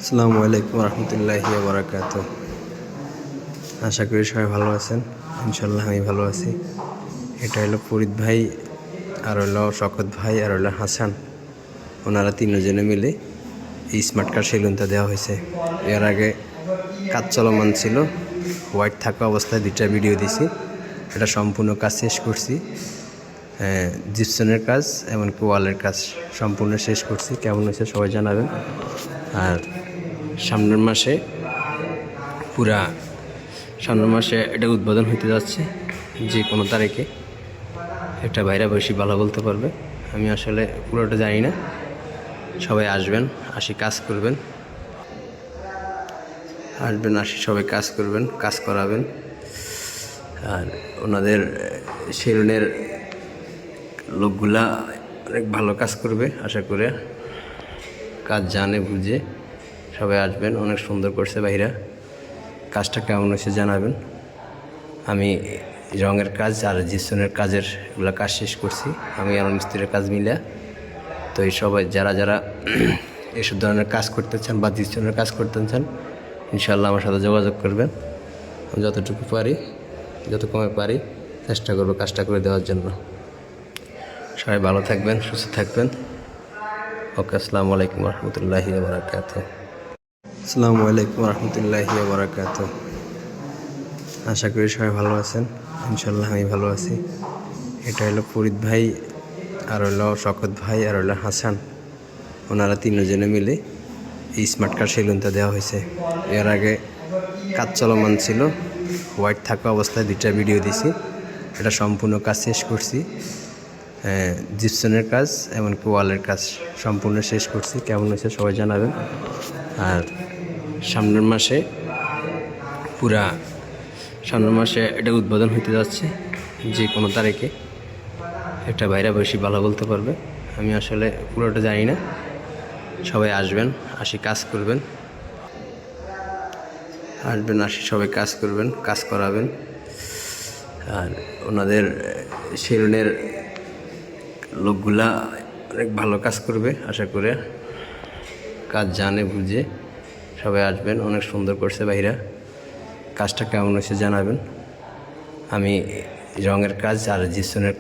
আসসালামু আলাইকুম রহমতুল্লাহি ওয়া বারাকাতুহু। আশা করি সবাই ভালো আছেন। ইনশাল্লাহ আমি ভালো আছি। এটা হলো ফরিদ ভাই, আর হলো শকত ভাই, আর হলো হাসান। ওনারা তিনজনে মিলে এই স্মার্ট কার্ড সেলুনটা দেওয়া হয়েছে। এর আগে কাজ চলমান ছিল, হোয়াইট থাকা অবস্থায় 2টা ভিডিও দিছি। এটা সম্পূর্ণ কাজ শেষ করছি। জিপসনের কাজ এমনকি ওয়ালের কাজ সম্পূর্ণ শেষ করছি। কেমন হয়েছে সবাই জানাবেন। আর সামনের মাসে এটা উদ্বোধন হতে যাচ্ছে, যে কোনো তারিখে। একটা ভাইরা বেশি ভালো বলতে পারবে, আমি আসলে পুরোটা জানি না। সবাই আসবেন, কাজ করবেন, সবাই কাজ করবেন, কাজ করাবেন। আর ওনাদের সেলুনের লোকগুলা অনেক ভালো কাজ করবে আশা করে। কাজ জানে বুঝে সবাই আসবেন। অনেক সুন্দর করছে ভাইরা। কাজটা কেমন হয়েছে জানাবেন। আমি রঙের কাজ আর জিপসনের এগুলো কাজ শেষ করছি, আমি আর মিস্ত্রির কাজ মিলে। তো এই সবাই যারা এসব ধরনের কাজ করতে চান বা জিপসনের কাজ করতে চান, ইনশাআল্লাহ আমার সাথে যোগাযোগ করবেন। আমি যতটুকু পারি, যত কমে পারি চেষ্টা করবো কাজটা করে দেওয়ার জন্য। সবাই ভালো থাকবেন, সুস্থ থাকবেন। ওকে, আসসালামু আলাইকুম রহমতুল্লাহি ওয়া বারাকাতুহু। আসসালামু আলাইকুম রহমতুল্লাহি ওয়া বারাকাতুহু। আশা করি সবাই ভালো আছেন। ইনশাল্লাহ আমি ভালো আছি। এটা হলো ফরিদ ভাই, আর হলো শকত ভাই, আর হলো হাসান। ওনারা তিনজনে মিলে এই স্মার্ট কার্ড সেলুনটা দেওয়া হয়েছে। এর আগে কাজ চলমান ছিল, হোয়াইট থাকা অবস্থায় 2টা ভিডিও দিছি। এটা সম্পূর্ণ কাজ শেষ করছি। জিপসনের কাজ এমনকি ওয়ালের কাজ সম্পূর্ণ শেষ করছি। কেমন হয়েছে সবাই জানাবেন। আর সামনের মাসে এটা উদ্বোধন হতে যাচ্ছে, যে কোনো তারিখে। একটা ভাইরা বেশি ভালো বলতে পারবে, আমি আসলে পুরোটা জানি না। সবাই আসবেন, কাজ করবেন, সবাই কাজ করবেন, কাজ করাবেন। আর ওনাদের সেলুনের লোকগুলা অনেক ভালো কাজ করবে আশা করে। কাজ জানে বুঝে সবাই আসবেন। অনেক সুন্দর করছে ভাইরা। কাজটা কেমন হয়েছে জানাবেন। আমি রঙের কাজ আর জিপসনের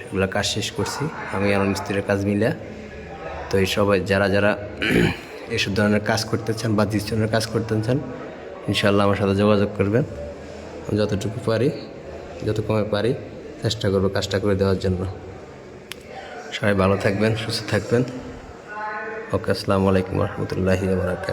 এগুলো কাজ শেষ করছি, আমি আর মিস্ত্রির কাজ মিলে। তো এই সবাই যারা এসব ধরনের কাজ করতে চান বা জিপসনের কাজ করতে চান, ইনশাআল্লাহ আমার সাথে যোগাযোগ করবেন। আমি যতটুকু পারি, যত কমে পারি চেষ্টা করবো কাজটা করে দেওয়ার জন্য। সবাই ভালো থাকবেন, সুস্থ থাকবেন। ওকে, আসসালামু আলাইকুম রহমতুল্লাহি ওয়া বারাকাতুহু।